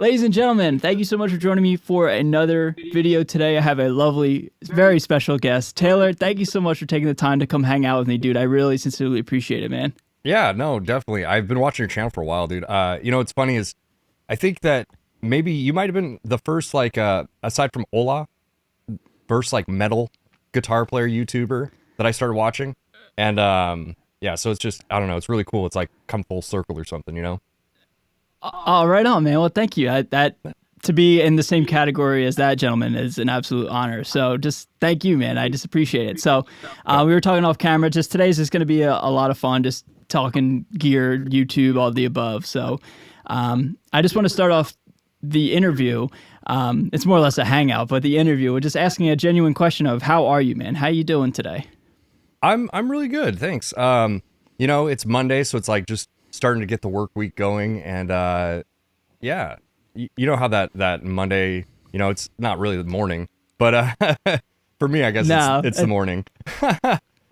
Ladies and gentlemen, thank you so much for joining me for another video today. I have a lovely, very special guest. Taylor, thank you so much for taking the time to come hang out with me, dude. I really sincerely appreciate it, man. Yeah, no, definitely. I've been watching your channel for a while, dude. What's funny is I think that maybe you might have been the first, like, aside from Ola, first, like, metal guitar player YouTuber that I started watching. And, yeah, so it's just, I don't know, it's really cool. It's like come full circle or something, you know? Oh, right on, man. Well, thank you. To be in the same category as that gentleman is an absolute honor. So just thank you, man. I just appreciate it. So we were talking off camera. Just today's just going to be a lot of fun, just talking gear, YouTube, all the above. So I just want to start off the interview. It's more or less a hangout, but the interview, we're just asking a genuine question of how are you, man? How you doing today? I'm really good, thanks. It's Monday, so it's like just starting to get the work week going, and yeah, you know how that Monday, it's not really the morning, but for me, I guess it's the morning.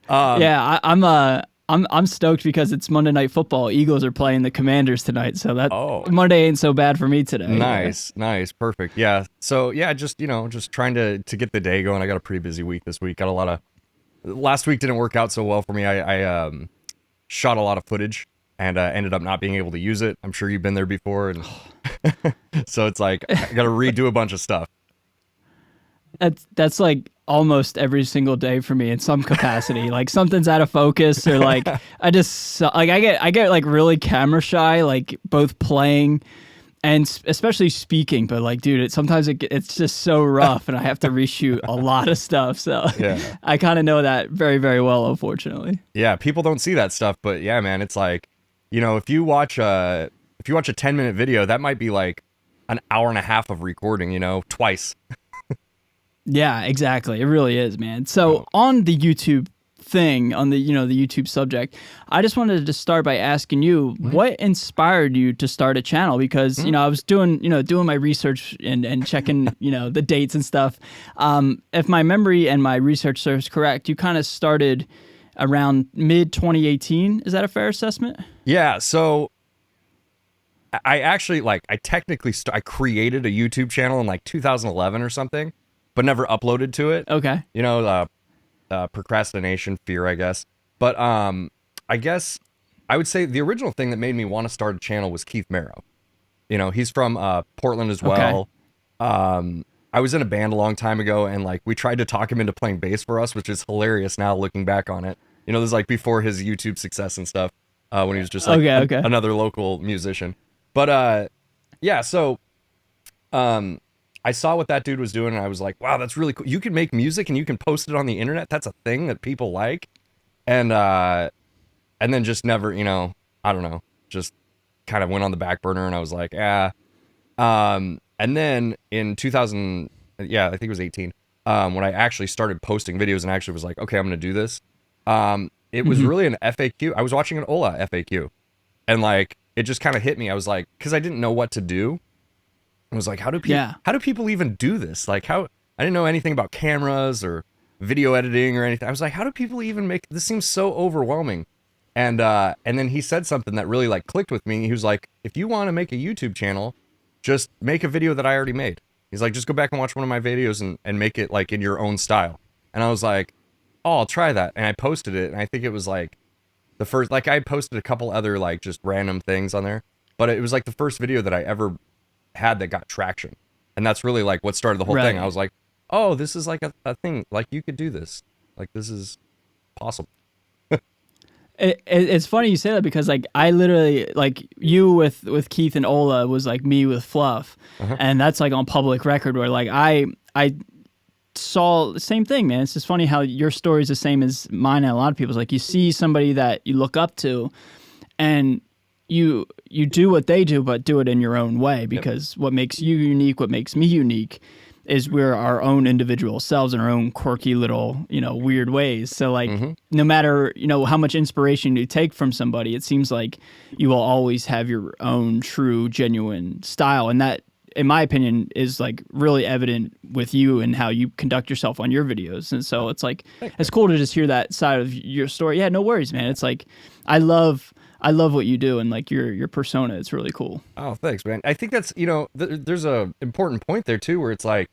Yeah, I'm stoked because it's Monday Night Football. Eagles are playing the Commanders tonight, so that Monday ain't so bad for me today. Nice, perfect. Yeah, so yeah, just trying to get the day going. I got a pretty busy week this week. Got a lot of. Last week didn't work out so well for me. I shot a lot of footage and ended up not being able to use it. I'm sure you've been there before, and so it's like I got to redo a bunch of stuff. That's like almost every single day for me in some capacity. Like something's out of focus, or like I get like really camera shy, like both playing and especially speaking. But like, dude, sometimes it's just so rough, and I have to reshoot a lot of stuff. So yeah. I kind of know that very, very well, unfortunately. Yeah, people don't see that stuff, but yeah, man, it's like, if you watch a 10-minute video, that might be like an hour and a half of recording, twice. Yeah, exactly. It really is, man. So on the YouTube thing, on the the YouTube subject, I just wanted to start by asking you what inspired you to start a channel, because I was doing my research and checking the dates and stuff. If my memory and my research serves correct, you kind of started around mid 2018. Is that a fair assessment? Yeah. So I actually I created a YouTube channel in like 2011 or something, but never uploaded to it. Okay. Procrastination, fear, I guess. But I guess I would say the original thing that made me want to start a channel was Keith Marrow. He's from Portland as well. Okay. I was in a band a long time ago, and like we tried to talk him into playing bass for us, which is hilarious now looking back on it. This is like before his YouTube success and stuff, when he was just like another local musician. But yeah, so I saw what that dude was doing, and I was like, wow, that's really cool. You can make music and you can post it on the internet. That's a thing that people like. And then just never, I don't know, just kind of went on the back burner, and I was like, and then in 2000, yeah, I think it was 18, when I actually started posting videos and actually was like, okay, I'm going to do this. It was really an FAQ. I was watching an Ola FAQ, and like, it just kind of hit me. I was like, cause I didn't know what to do. I was like, how do people even do this? Like I didn't know anything about cameras or video editing or anything. I was like, how do people even make this? Seems so overwhelming. And then he said something that really like clicked with me. He was like, if you want to make a YouTube channel, just make a video that I already made. He's like, just go back and watch one of my videos and make it like in your own style. And I was like, oh, I'll try that. And I posted it. And I think it was like the first, like I posted a couple other like just random things on there, but it was like the first video that I ever had that got traction. And that's really like what started the whole thing. I was like, oh, this is like a thing. Like you could do this. Like this is possible. It's funny you say that, because like I literally, like you with Keith and Ola was like me with Fluff, and that's like on public record, where like I saw the same thing, man. It's just funny how your story is the same as mine and a lot of people's. Like you see somebody that you look up to, and you do what they do, but do it in your own way, because what makes you unique, what makes me unique, is we're our own individual selves in our own quirky little, weird ways. So like, no matter, how much inspiration you take from somebody, it seems like you will always have your own true, genuine style. And that, in my opinion, is like really evident with you and how you conduct yourself on your videos. And so it's like, it's cool to just hear that side of your story. Yeah, no worries, man. It's like, I love what you do and like your persona. It's really cool. Oh, thanks, man. I think that's, there's a important point there too, where it's like,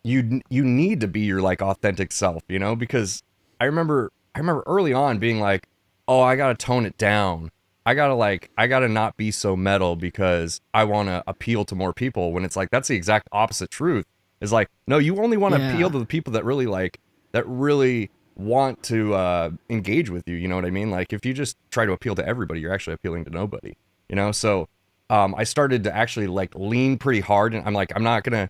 you need to be your like authentic self, because I remember early on being like, oh, I gotta tone it down. I gotta not be so metal because I want to appeal to more people, when it's like, that's the exact opposite truth. Is like, no, you only want to appeal to the people that really want to engage with you. You know what I mean? Like, if you just try to appeal to everybody, you're actually appealing to nobody, So I started to actually like lean pretty hard, and I'm like, I'm not gonna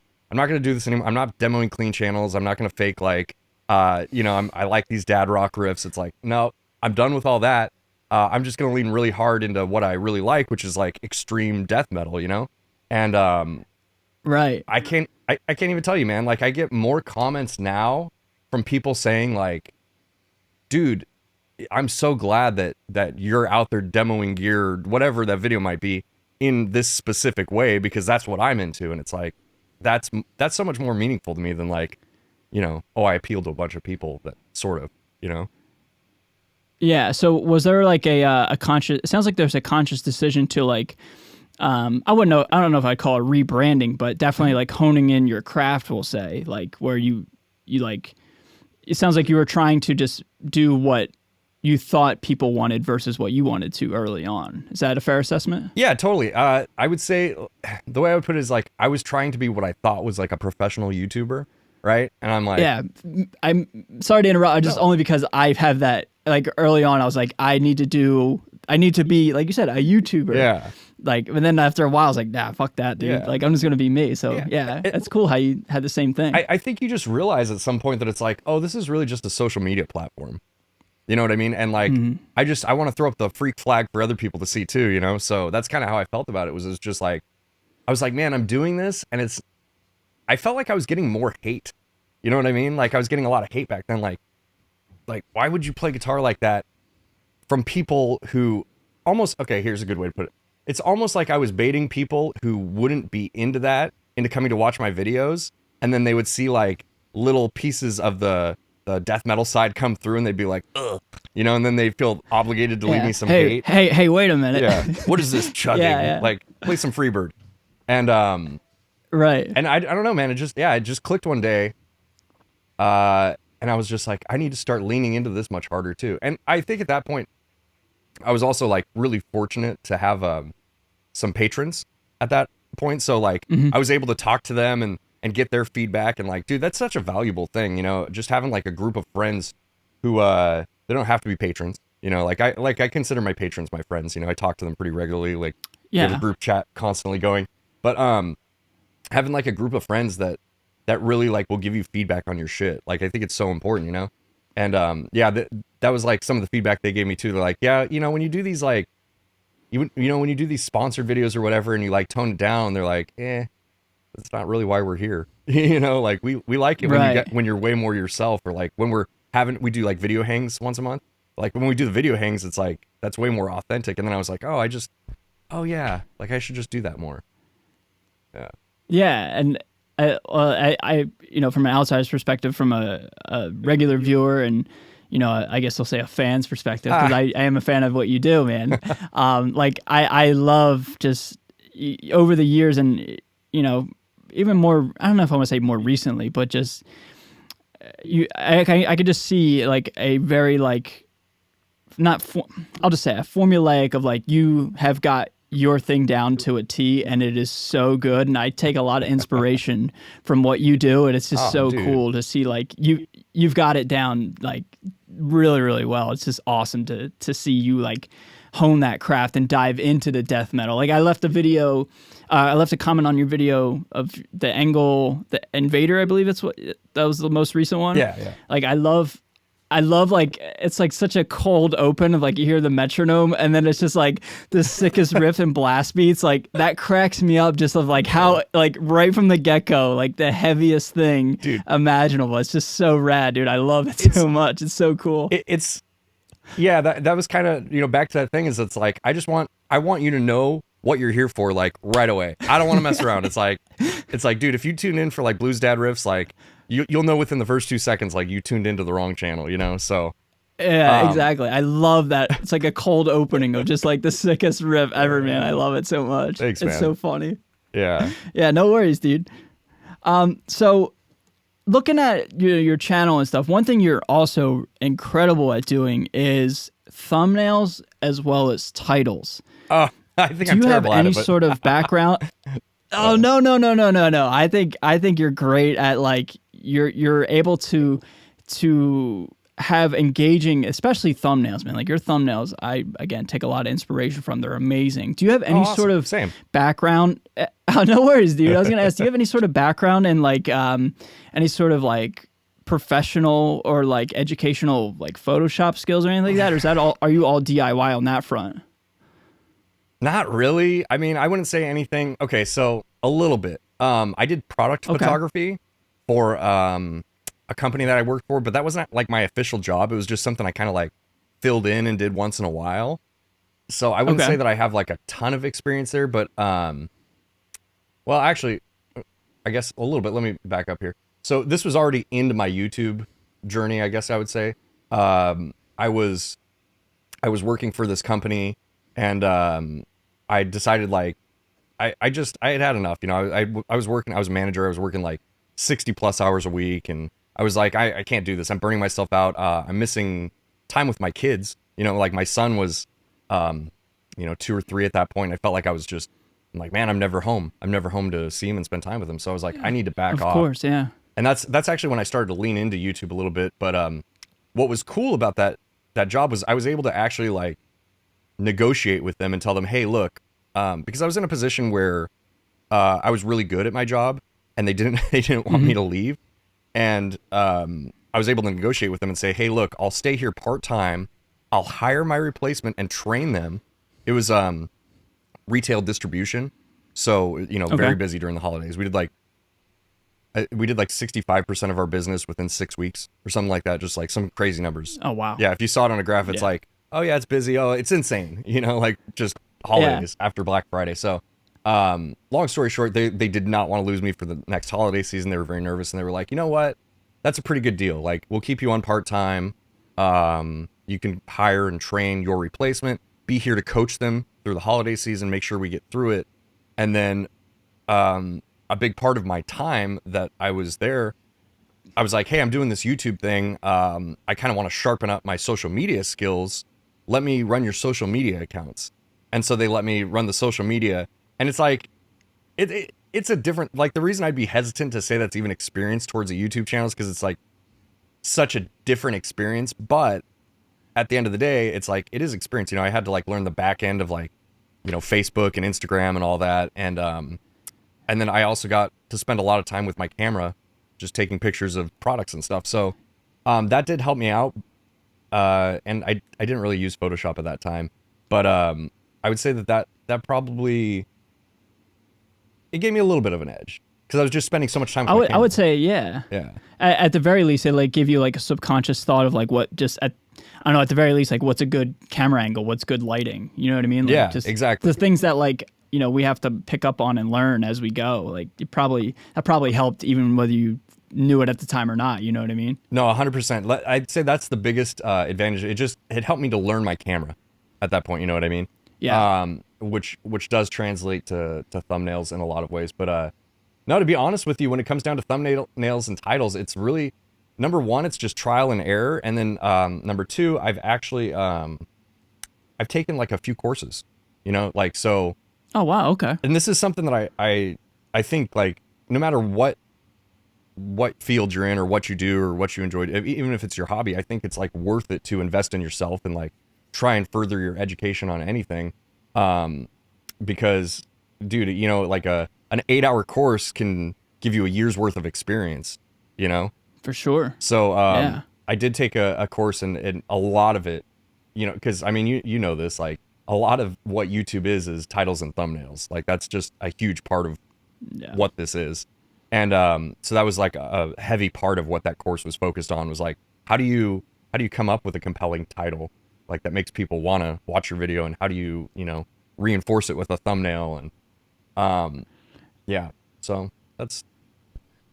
do this anymore. I'm not demoing clean channels. I'm not gonna fake like, I like these dad rock riffs. It's like, no, I'm done with all that. I'm just gonna lean really hard into what I really like, which is like extreme death metal, And right. I can't even tell you, man. Like, I get more comments now from people saying like, dude, I'm so glad that you're out there demoing gear, whatever that video might be, in this specific way, because that's what I'm into. And it's like, that's so much more meaningful to me than like, I appeal to a bunch of people, that sort of, Yeah. So was there like a conscious? It sounds like there's a conscious decision to like, I don't know if I'd call it rebranding, but definitely like honing in your craft. We'll say like where you like. It sounds like you were trying to just do what you thought people wanted versus what you wanted to early on. Is that a fair assessment? Yeah, totally. I would say the way I would put it is like, I was trying to be what I thought was like a professional YouTuber, right? And I'm like, yeah, I'm sorry to interrupt. Just only because I have that like early on, I was like, I need to be, like you said, a YouTuber. Yeah. Like, and then after a while, I was like, nah, fuck that, dude. Yeah. Like, I'm just gonna be me. So yeah, it's cool how you had the same thing. I think you just realize at some point that it's like, oh, this is really just a social media platform. You know what I mean? And like, I want to throw up the freak flag for other people to see too, So that's kind of how I felt about it. Was just like, I was like, man, I'm doing this, and I felt like I was getting more hate. You know what I mean? Like, I was getting a lot of hate back then. Like why would you play guitar like that from people who almost, okay, here's a good way to put it. It's almost like I was baiting people who wouldn't be into that into coming to watch my videos, and then they would see like little pieces of the death metal side come through, and they'd be like, ugh, and then they'd feel obligated to leave me some hate. Hey, wait a minute. Yeah. What is this chugging? Yeah. Like, play some Freebird. And right. And I don't know, man. It just clicked one day. And I was just like, I need to start leaning into this much harder too. And I think at that point, I was also like really fortunate to have some patrons at that point. So like, I was able to talk to them and get their feedback, and like, dude, that's such a valuable thing, just having like a group of friends who they don't have to be patrons, like I consider my patrons my friends. I talk to them pretty regularly, like we have a group chat constantly going. But having like a group of friends that really like will give you feedback on your shit, like I think it's so important, And that was like some of the feedback they gave me too. They're like, yeah, when you do these like when you do these sponsored videos or whatever, and you like tone it down, they're like, that's not really why we're here. Like we like it when you're way more yourself, or like when we do like video hangs once a month. Like when we do the video hangs, it's like, that's way more authentic. And then I was like, oh yeah, like I should just do that more. Yeah. Yeah. And I from an outsider's perspective, from a regular viewer, and I guess I'll say a fan's perspective, because I am a fan of what you do, man. Like I love just over the years, and even more, I don't know if I want to say more recently, but just I could just see like a very like, I'll just say a formulaic of like, you have got your thing down to a T, and it is so good, and I take a lot of inspiration from what you do, and it's just cool to see like you've got it down like really, really well. It's just awesome to see you like hone that craft and dive into the death metal. Like I left a comment on your video of the Invader, I believe that was the most recent one. Yeah. Like I love like, it's like such a cold open of like, you hear the metronome, and then it's just like the sickest riff and blast beats. Like that cracks me up, just of like how like right from the get-go, like the heaviest thing imaginable. It's just so rad, dude. I love it so much. It's so cool. Yeah, that was kind of, back to that thing, is it's like, I want you to know what you're here for, like right away. I don't want to mess around. It's like, dude, if you tune in for like blues dad riffs, like you'll know within the first 2 seconds, like you tuned into the wrong channel, So Yeah, exactly. I love that. It's like a cold opening of just like the sickest riff ever, man. I love it so much. Thanks, It's man. so funny. Yeah. Yeah, no worries, dude. So looking at your channel and stuff, one thing you're also incredible at doing is thumbnails as well as titles. Oh, I think Do I'm you have terrible at any it, but sort of background? Oh no, no, no, no, no, no. I think you're great at like you're able to have engaging, especially thumbnails, man. Like your thumbnails, I again take a lot of inspiration from. They're amazing. Do you have any awesome. sort of Same. background? Oh, no worries, dude. I was gonna ask, do you have any sort of background in like any sort of like professional or like educational like Photoshop skills or anything like that? Or is that all? Are you all DIY on that front? Not really. I mean, I wouldn't say anything. Okay, so a little bit. I did product photography for a company that I worked for, but that wasn't like my official job. It was just something I kind of like filled in and did once in a while. So I wouldn't say that I have like a ton of experience there, but well, actually, I guess a little bit. Let me back up here. So this was already into my YouTube journey, I guess I would say. I was working for this company, and I decided like I had had enough. You know, I was working. I was a manager. I was working like 60 plus hours a week, and I was like, I can't do this. I'm burning myself out. I'm missing time with my kids. You know, like my son was, 2 or 3 at that point. I felt like I'm like, man, I'm never home. I'm never home to see him and spend time with him. So I was like, I need to back off. Of course, yeah. And that's actually when I started to lean into YouTube a little bit. But what was cool about that job was I was able to actually like negotiate with them and tell them, hey, look, because I was in a position where I was really good at my job, and they didn't want me to leave. And I was able to negotiate with them and say, hey, look, I'll stay here part-time. I'll hire my replacement and train them. It was retail distribution. So, very busy during the holidays. We did like 65% of our business within 6 weeks or something like that. Just like some crazy numbers. Oh, wow. Yeah. If you saw it on a graph, it's like, oh yeah, it's busy. Oh, it's insane. Like just holidays after Black Friday. So, long story short, they did not want to lose me for the next holiday season. They were very nervous, and they were like, you know what? That's a pretty good deal. Like, we'll keep you on part-time. You can hire and train your replacement, be here to coach them through the holiday season, make sure we get through it. And then, a big part of my time that I was there, I was like, hey, I'm doing this YouTube thing. I kind of want to sharpen up my social media skills. Let me run your social media accounts. And so they let me run the social media. And it's like, it's a different, like the reason I'd be hesitant to say that's even experience towards a YouTube channel is because it's like such a different experience. But at the end of the day, it's like, it is experience. I had to like learn the back end of like, Facebook and Instagram and all that. And then I also got to spend a lot of time with my camera, just taking pictures of products and stuff. So that did help me out. And I didn't really use Photoshop at that time, but I would say that probably, it gave me a little bit of an edge because I was just spending so much time with my camera. I would say, yeah. Yeah. At the very least, it like give you like a subconscious thought of like what just I don't know, at the very least, like what's a good camera angle, what's good lighting. You know what I mean? Like, yeah, just exactly. the things that like, we have to pick up on and learn as we go. Like that probably helped even whether you knew it at the time or not. You know what I mean? No, 100%. I'd say that's the biggest advantage. It helped me to learn my camera at that point. You know what I mean? Yeah. Which does translate to thumbnails in a lot of ways. But no, to be honest with you, when it comes down to thumbnails and titles, it's really, number one, it's just trial and error. And then number two, I've actually I've taken like a few courses, like so. Oh, wow. Okay. And this is something that I think like no matter what field you're in or what you do or what you enjoy, even if it's your hobby, I think it's like worth it to invest in yourself and like try and further your education on anything. Because dude, like an 8-hour course can give you a year's worth of experience, For sure. So I did take a course and a lot of it, because I mean, you know this, like a lot of what YouTube is titles and thumbnails. Like that's just a huge part of what this is. And so that was like a heavy part of what that course was focused on, was like, how do you come up with a compelling title like that makes people want to watch your video, and how do you, reinforce it with a thumbnail? And so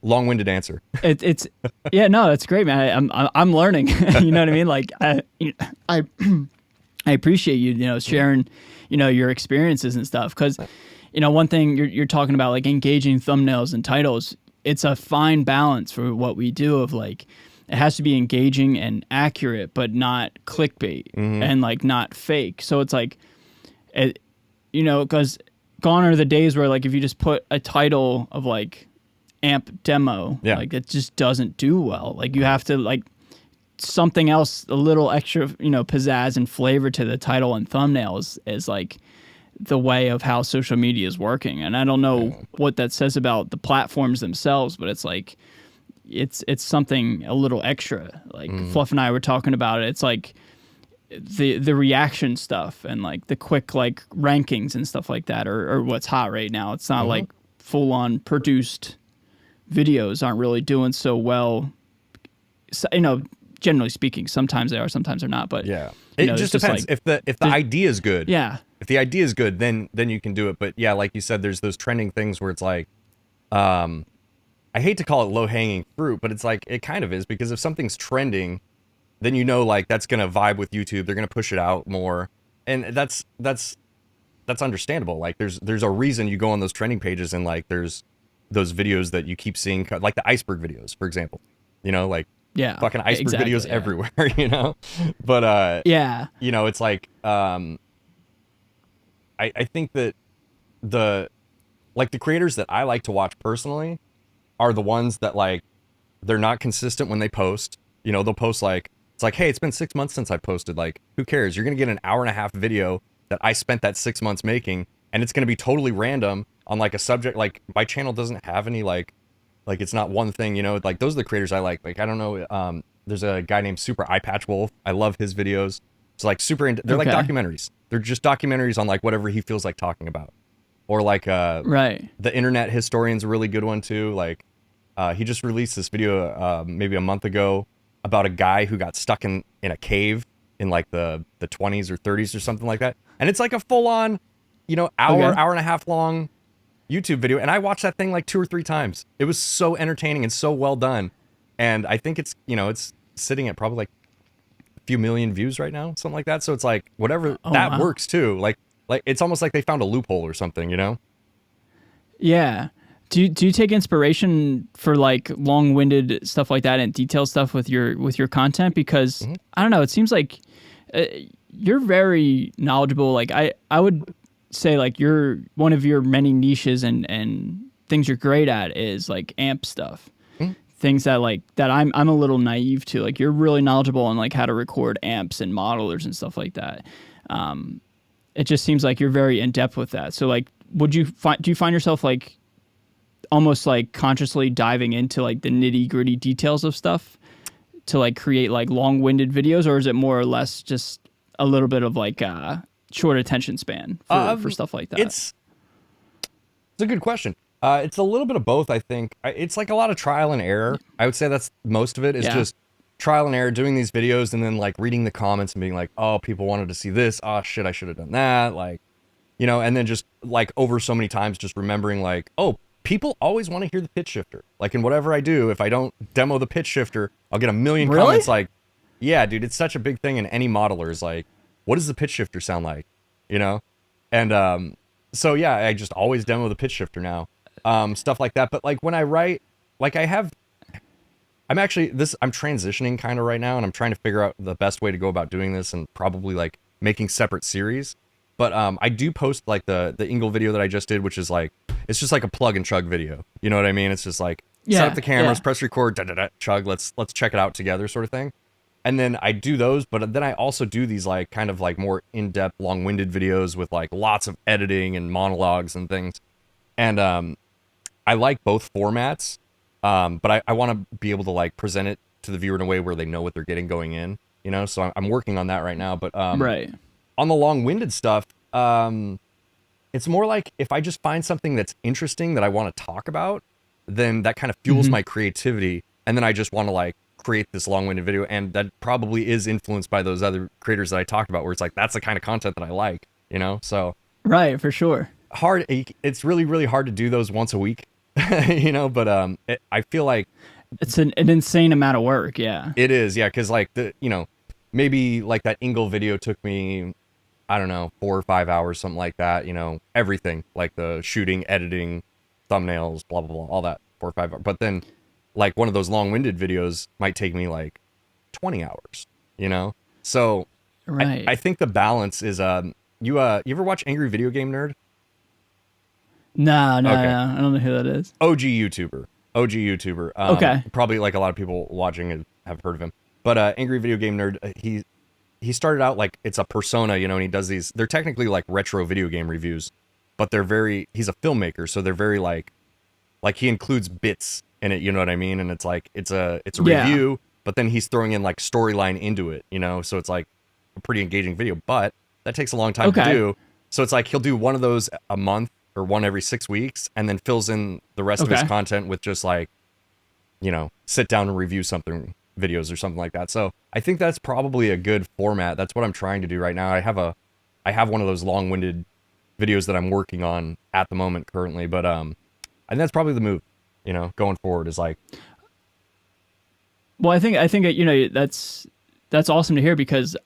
long-winded answer. It's yeah, no, that's great, man. I'm learning. You know what I mean? Like I I appreciate you, sharing, your experiences and stuff. Because, one thing you're talking about, like engaging thumbnails and titles, it's a fine balance for what we do of like, it has to be engaging and accurate, but not clickbait and like not fake. So it's like, because gone are the days where like if you just put a title of like amp demo, like it just doesn't do well. Like you have to like something else, a little extra, pizzazz and flavor to the title and thumbnails is like the way of how social media is working. And I don't know what that says about the platforms themselves, but it's like, it's something a little extra. Like Fluff and I were talking about it. It's like the reaction stuff and like the quick like rankings and stuff like that or what's hot right now. It's not like full on produced videos aren't really doing so well. So, generally speaking, sometimes they are, sometimes they're not. But it just depends. Like, if the idea is good, if the idea is good, then you can do it. But yeah, like you said, there's those trending things where it's like, I hate to call it low hanging fruit, but it's like it kind of is, because if something's trending, then like that's gonna vibe with YouTube. They're gonna push it out more, and that's understandable. Like there's a reason you go on those trending pages, and like there's those videos that you keep seeing, like the iceberg videos, for example. Like fucking iceberg videos everywhere. But it's like I think that the creators that I like to watch personally are the ones that like they're not consistent when they post. They'll post like, it's like, hey, it's been 6 months since I posted. Like, who cares? You're gonna get an hour and a half video that I spent that 6 months making, and it's gonna be totally random on like a subject. Like my channel doesn't have any like it's not one thing, like those are the creators I like. Like I don't know, there's a guy named Super Eye Patch Wolf. I love his videos. It's like they're like documentaries. They're just documentaries on like whatever he feels like talking about. Or like the Internet Historian's a really good one too. Like he just released this video maybe a month ago about a guy who got stuck in a cave in like the 20s or 30s or something like that. And it's like a full on, hour and a half long YouTube video. And I watched that thing like 2 or 3 times. It was so entertaining and so well done. And I think it's, it's sitting at probably like a few million views right now, something like that. So it's like whatever that works too. Like it's almost like they found a loophole or something, Yeah. Do you take inspiration for like long-winded stuff like that and detailed stuff with your content? Because I don't know, it seems like you're very knowledgeable. Like I would say like you're one of your many niches and things you're great at is like amp stuff. Things that I'm a little naive to. Like you're really knowledgeable on like how to record amps and modelers and stuff like that. It just seems like you're very in depth with that. So like, do you find yourself like almost like consciously diving into like the nitty gritty details of stuff to like create like long-winded videos, or is it more or less just a little bit of like short attention span for stuff like that? It's a good question. It's a little bit of both, I think. It's like a lot of trial and error. I would say that's most of it is just trial and error, doing these videos and then like reading the comments and being like, oh, people wanted to see this. Oh shit, I should have done that. Like, and then just like over so many times, just remembering like, oh, people always want to hear the pitch shifter. Like in whatever I do, if I don't demo the pitch shifter, I'll get a million comments like, yeah, dude, it's such a big thing in any modeler is like, what does the pitch shifter sound like? And so yeah, I just always demo the pitch shifter now. Stuff like that. But like when I write, like I'm transitioning kind of right now, and I'm trying to figure out the best way to go about doing this, and probably like making separate series. But I do post like the Ingle video that I just did, which is like, it's just like a plug and chug video. You know what I mean? It's just like set up the cameras, press record, chug, let's check it out together sort of thing. And then I do those, but then I also do these like kind of like more in-depth, long-winded videos with like lots of editing and monologues and things. And I like both formats, but I want to be able to like present it to the viewer in a way where they know what they're getting going in, So I'm working on that right now. But on the long-winded stuff, it's more like if I just find something that's interesting that I want to talk about, then that kind of fuels my creativity, and then I just want to like create this long-winded video, and that probably is influenced by those other creators that I talked about, where it's like that's the kind of content that I like, So right, for sure. It's really, really hard to do those once a week. but I feel like It's an insane amount of work. Yeah. it is, yeah, because like maybe like that Ingle video took me, I don't know, 4 or 5 hours, something like that. Everything like the shooting, editing, thumbnails, blah blah blah, all that 4 or 5 hours. But then, like one of those long-winded videos might take me like 20 hours. So Right. I think the balance is you ever watch Angry Video Game Nerd? No, Okay. I don't know who that is. OG YouTuber. Okay. Probably like a lot of people watching have heard of him. But Angry Video Game Nerd, he started out like it's a persona, and he does these. They're technically like retro video game reviews, but he's a filmmaker, so they're very like he includes bits in it. You know what I mean? And it's like it's a review, but then he's throwing in like storyline into it. So it's like a pretty engaging video, but that takes a long time to do. So it's like he'll do one of those a month or one every 6 weeks, and then fills in the rest of his content with just like, sit down and review something videos or something like that. So I think that's probably a good format. That's what I'm trying to do right now. I have one of those long-winded videos that I'm working on at the moment currently, but I think that's probably the move, going forward is like. Well, I think that's awesome to hear, because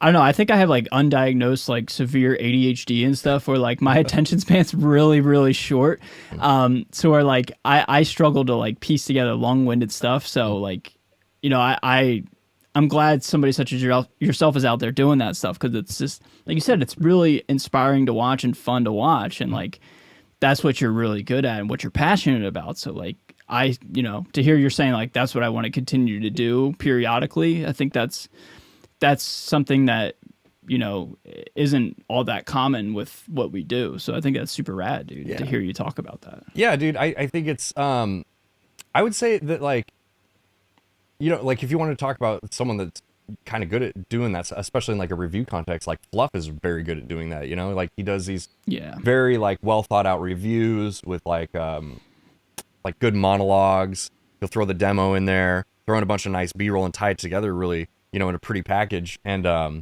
I don't know. I think I have like undiagnosed like severe ADHD and stuff, where like my attention span's really, really short. So where like I struggle to like piece together long-winded stuff. So like, I'm glad somebody such as yourself is out there doing that stuff, because it's just like you said, it's really inspiring to watch and fun to watch, and like that's what you're really good at and what you're passionate about. So like to hear you're saying like that's what I want to continue to do periodically, I think that's something that, isn't all that common with what we do. So I think that's super rad, dude, to hear you talk about that. Yeah, dude. I think it's, I would say that like, like if you want to talk about someone that's kind of good at doing that, especially in like a review context, like Fluff is very good at doing that, like he does these very like well thought out reviews with like good monologues. He'll throw the demo in there, throw in a bunch of nice B-roll and tie it together really, in a pretty package. And I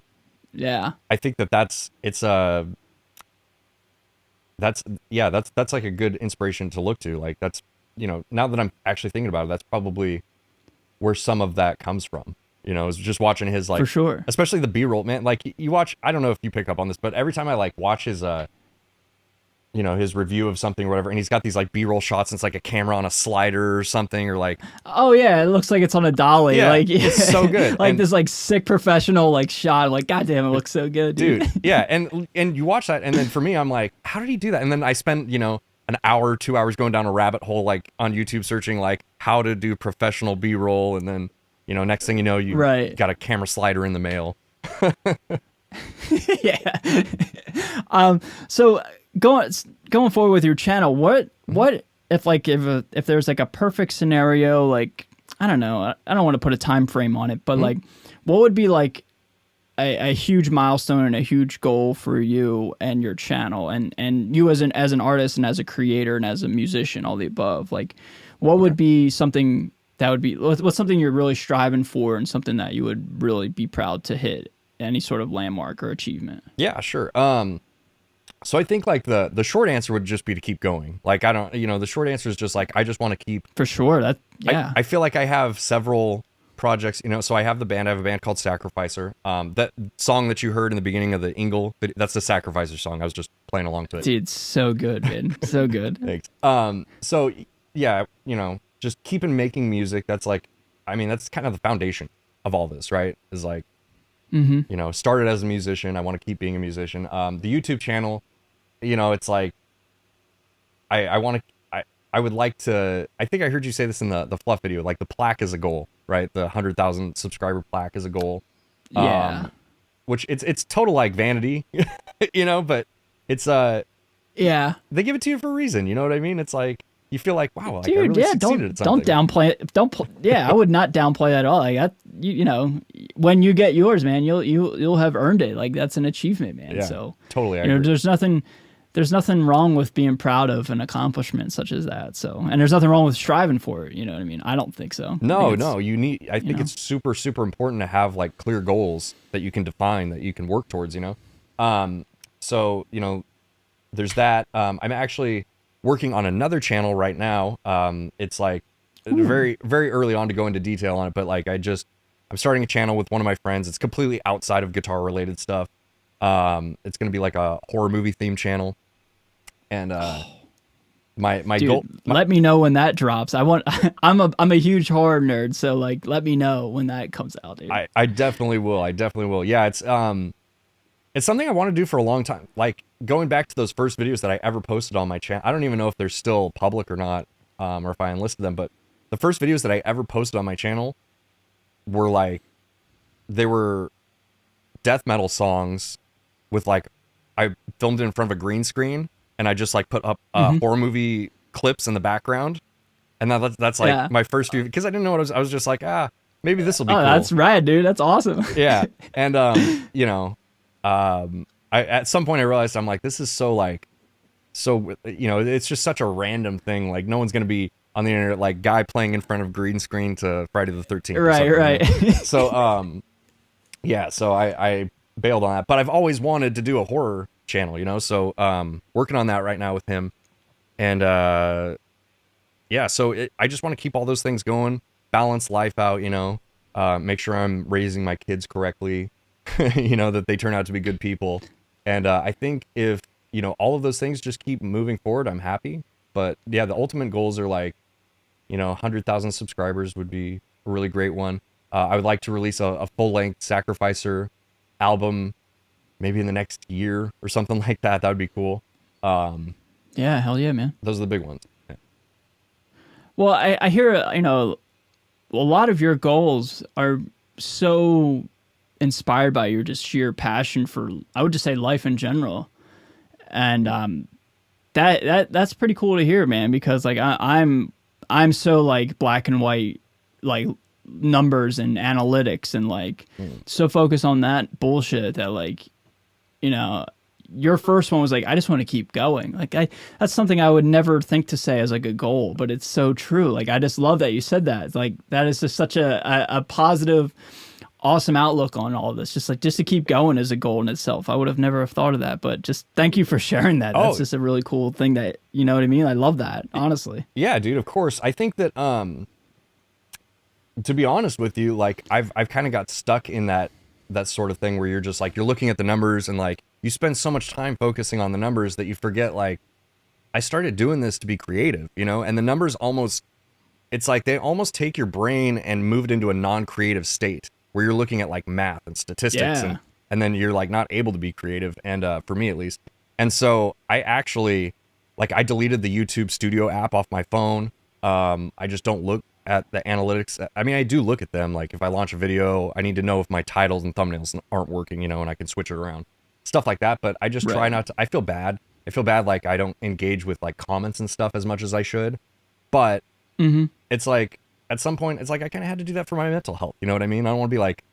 think that's like a good inspiration to look to. Like that's, now that I'm actually thinking about it, that's probably where some of that comes from, is just watching his like, for sure, especially the B-roll, man. Like you watch, I don't know if you pick up on this, but every time I like watch his his review of something or whatever, and he's got these like B-roll shots, and it's like a camera on a slider or something, or like, oh yeah, it looks like it's on a dolly. Yeah, like it's so good. Like this like sick professional like shot. I'm like, God damn, it looks so good, dude. Yeah, and you watch that, and then for me, I'm like, how did he do that? And then I spend an hour, 2 hours going down a rabbit hole like on YouTube searching like how to do professional B-roll, and then next thing you know, you got a camera slider in the mail. Yeah. So going forward with your channel, what if there's like a perfect scenario, like I don't know, I don't want to put a time frame on it, but like what would be like a huge milestone and a huge goal for you and your channel and you as an artist and as a creator and as a musician, all the above? Like what would be something that would be what's something you're really striving for and something that you would really be proud to hit, any sort of landmark or achievement? Yeah, sure. So I think like the short answer would just be to keep going. Like I don't, the short answer is just like I just want to keep. For sure, I feel like I have several projects. So I have a band called Sacrificer. That song that you heard in the beginning of the Ingle, that's the Sacrificer song. I was just playing along to it. Dude, it's so good, man, so good. Thanks. So yeah, just keeping making music. That's like, that's kind of the foundation of all this, right? Is like. Started as a musician. I want to keep being a musician. The YouTube channel, it's like, I would like to, I think I heard you say this in the Fluff video, like the plaque is a goal, right? The 100,000 subscriber plaque is a goal. Yeah. Which it's total like vanity, but it's, yeah, they give it to you for a reason. You know what I mean? It's like, you feel like, wow, like dude, I really succeeded at something. Don't downplay it. I would not downplay that at all. Like when you get yours, man, you'll have earned it. Like that's an achievement, man. Yeah, so totally. I agree. There's nothing wrong with being proud of an accomplishment such as that. So, and there's nothing wrong with striving for it. You know what I mean? I don't think so. No, I think it's super, super important to have like clear goals that you can define, that you can work towards, So, there's that. I'm actually, working on another channel right now. It's like very, very early on to go into detail on it, but like I'm starting a channel with one of my friends. It's completely outside of guitar related stuff. It's going to be like a horror movie themed channel. And my Dude, goal. let me know when that drops. I want. I'm a huge horror nerd, so like, let me know when that comes out, dude. I definitely will. I definitely will. Yeah, it's something I want to do for a long time. Like going back to those first videos that I ever posted on my channel. I don't even know if they're still public or not, or if I enlisted them. But the first videos that I ever posted on my channel were like, they were death metal songs with like, I filmed it in front of a green screen. And I just like put up horror movie clips in the background, and that's like my first few, because I didn't know what I was just like, maybe this will be cool. That's rad, dude. That's awesome. Yeah, and I at some point I realized, I'm like, this is so it's just such a random thing. Like no one's gonna be on the internet like guy playing in front of green screen to Friday the 13th. Right. So yeah, so I bailed on that, but I've always wanted to do a horror channel, so working on that right now with him. And yeah, so I just want to keep all those things going, balance life out, make sure I'm raising my kids correctly, that they turn out to be good people. And I think if all of those things just keep moving forward, I'm happy. But yeah, the ultimate goals are like 100,000 subscribers would be a really great one. I would like to release a full-length Sacrificer album maybe in the next year or something like that. That would be cool. Yeah, hell yeah, man. Those are the big ones. Yeah. Well, I hear, a lot of your goals are so inspired by your just sheer passion for, I would just say, life in general. And that's pretty cool to hear, man, because like I'm so like black and white, like numbers and analytics and like so focused on that bullshit that like, your first one was like, I just want to keep going. Like that's something I would never think to say as like a goal, but it's so true. Like, I just love that you said that. It's like, that is just such a positive, awesome outlook on all of this. Just to keep going is a goal in itself. I would have never have thought of that, but just thank you for sharing that. That's just a really cool thing that, you know what I mean? I love that, honestly. Yeah, dude, of course. I think that, to be honest with you, like I've kind of got stuck in that sort of thing where you're just like, you're looking at the numbers and like you spend so much time focusing on the numbers that you forget, like, I started doing this to be creative, and the numbers it's like they almost take your brain and move it into a non-creative state where you're looking at like math and statistics and then you're like not able to be creative. And for me at least. And so I actually, like, I deleted the YouTube Studio app off my phone. I just don't look at the analytics. I mean, I do look at them. Like if I launch a video, I need to know if my titles and thumbnails aren't working, and I can switch it around, stuff like that. But I just try not to. I feel bad. Like I don't engage with like comments and stuff as much as I should. But it's like at some point, it's like I kind of had to do that for my mental health. You know what I mean? I don't want to be like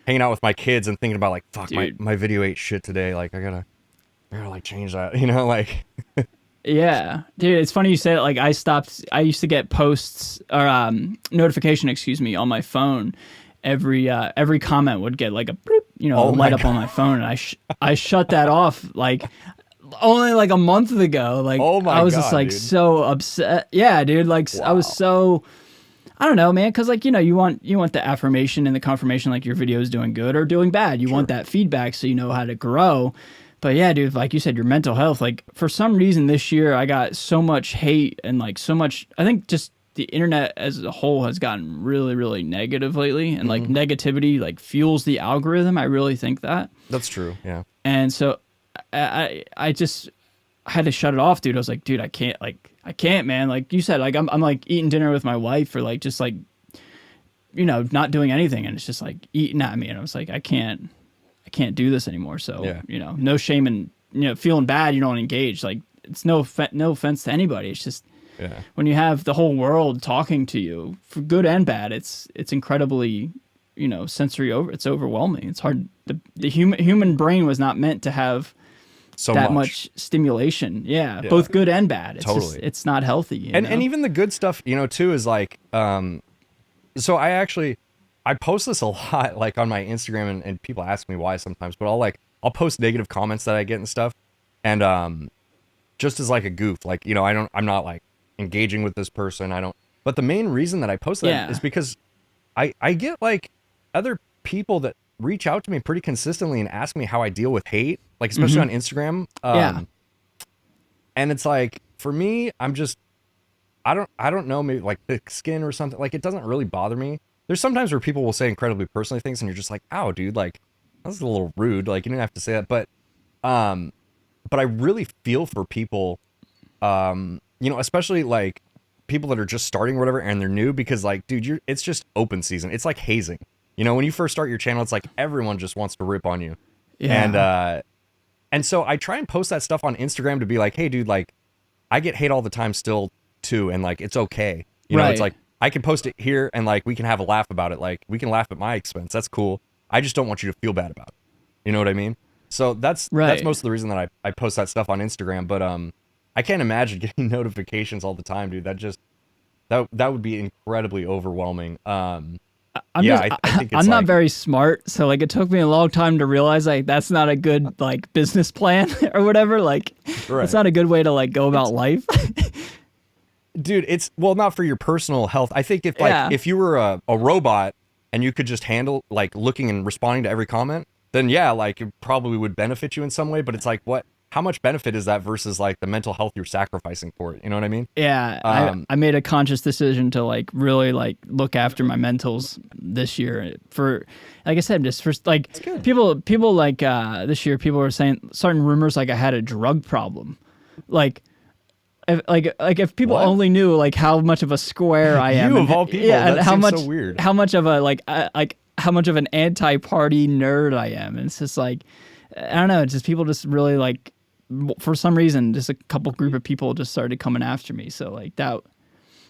hanging out with my kids and thinking about like, fuck, my video ate shit today. Like I gotta like change that. Like. Yeah, dude, it's funny you say it. Like I used to get posts or notification, on my phone. Every comment would get like a bloop, light up on my phone, and I shut that off like only like a month ago. Like I was just like dude. So upset. Yeah, dude, like wow. I was so, I don't know, man, because like you want the affirmation and the confirmation like your video is doing good or doing bad. You want that feedback so you know how to grow. But yeah, dude, like you said, your mental health, like for some reason this year I got so much hate and like so much, I think just the internet as a whole has gotten really, really negative lately. And like negativity like fuels the algorithm. I really think that. That's true. Yeah. And so I had to shut it off, dude. I was like, dude, I can't, man. Like you said, like I'm like eating dinner with my wife or like just like, not doing anything. And it's just like eating at me. And I was like, I can't do this anymore. So, no shame in, feeling bad. You don't engage. Like it's no offense to anybody. It's just when you have the whole world talking to you for good and bad, it's incredibly, it's overwhelming. It's hard. The human brain was not meant to have so much stimulation. Yeah. Both good and bad. It's totally. It's not healthy. And even the good stuff, too, is like, so I post this a lot, like on my Instagram, and people ask me why sometimes, but I'll post negative comments that I get and stuff. And just as like a goof. Like, you know, I'm not like engaging with this person. But the main reason that I post that is because I get like other people that reach out to me pretty consistently and ask me how I deal with hate, like especially on Instagram. And it's like, for me, I'm just, I don't know, maybe like thick skin or something. Like, it doesn't really bother me. There's sometimes where people will say incredibly personal things and you're just like, ow, dude, like, that's a little rude. Like, you didn't have to say that. But I really feel for people, you know, especially like people that are just starting or whatever and they're new, because like, dude, it's just open season. It's like hazing. You know, when you first start your channel, it's like everyone just wants to rip on you. Yeah. And so I try and post that stuff on Instagram to be like, hey, dude, like, I get hate all the time still too, and like, it's okay. You know, it's like, I can post it here and like we can have a laugh about it. Like, we can laugh at my expense. That's cool. I just don't want you to feel bad about it. You know what I mean? So that's most of the reason that I post that stuff on Instagram. But I can't imagine getting notifications all the time, dude. That would be incredibly overwhelming. I think it's I'm not very smart, so like it took me a long time to realize like that's not a good like business plan or whatever. Like, it's not a good way to like go about life. Dude, it's, well, not for your personal health. I think if like if you were a robot and you could just handle like looking and responding to every comment, then yeah, like it probably would benefit you in some way. But it's like, how much benefit is that versus like the mental health you're sacrificing for it? You know what I mean? Yeah, I made a conscious decision to like really like look after my mentals this year. For, like I said, just for like people like this year, people were saying starting rumors like I had a drug problem, like. If people only knew like how much of a square I am, of all people, yeah, that and seems so weird. How much of a how much of an anti-party nerd I am. And it's just like, I don't know, it's just people just really like, for some reason, just a couple group of people just started coming after me. So like that,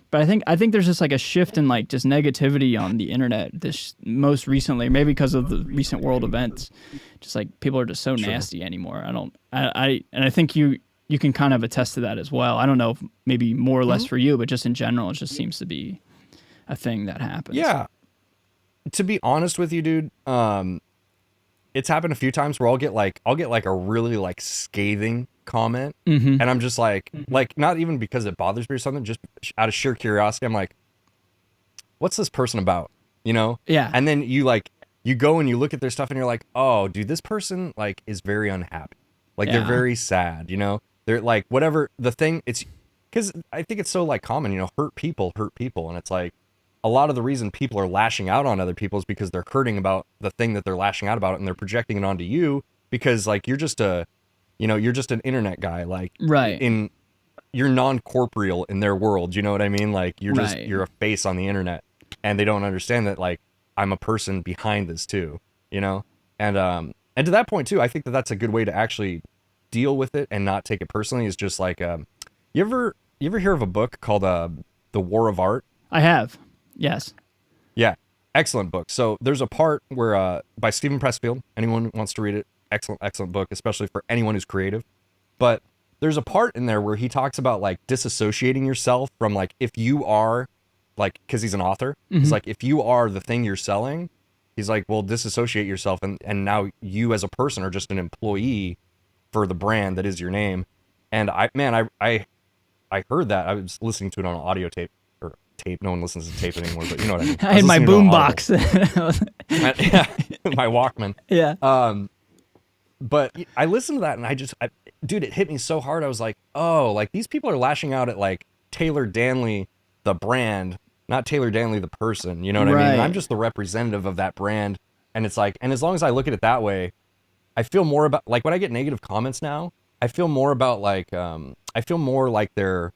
but I think there's just like a shift in like just negativity on the internet this most recently, maybe because of the recent world events. Just like people are just so nasty anymore. I think you can kind of attest to that as well. I don't know if maybe more or less for you, but just in general, it just seems to be a thing that happens. Yeah. To be honest with you, dude, it's happened a few times where I'll get like a really like scathing comment, and I'm just like not even because it bothers me or something, just out of sheer curiosity, I'm like, what's this person about? You know? Yeah. And then you go and you look at their stuff and you're like, oh, dude, this person like is very unhappy. Like they're very sad, you know? They're like, whatever the thing, it's because I think it's so like common, you know, hurt people. And it's like a lot of the reason people are lashing out on other people is because they're hurting about the thing that they're lashing out about, and they're projecting it onto you because like you're just an internet guy, like you're non-corporeal in their world. You know what I mean? Like you're a face on the internet, and they don't understand that like I'm a person behind this too, you know? And to that point too, I think that that's a good way to actually deal with it and not take it personally, is just like, you ever hear of a book called The War of Art? I have. Yes. Yeah. Excellent book. So there's a part where by Stephen Pressfield, anyone who wants to read it, excellent book, especially for anyone who's creative. But there's a part in there where he talks about like disassociating yourself from like, if you are like, because he's an author, he's like, if you are the thing you're selling, he's like, well, disassociate yourself, and now you as a person are just an employee for the brand that is your name. And I heard that. I was listening to it on an audio tape. No one listens to tape anymore, but you know what I mean. I had my boombox. Yeah, my Walkman. Yeah. But I listened to that and dude, it hit me so hard. I was like, oh, like these people are lashing out at like Taylor Danley, the brand, not Taylor Danley, the person. You know what I mean? And I'm just the representative of that brand. And it's like, and as long as I look at it that way, I feel more about like when I get negative comments now, I feel more about like, I feel more like they're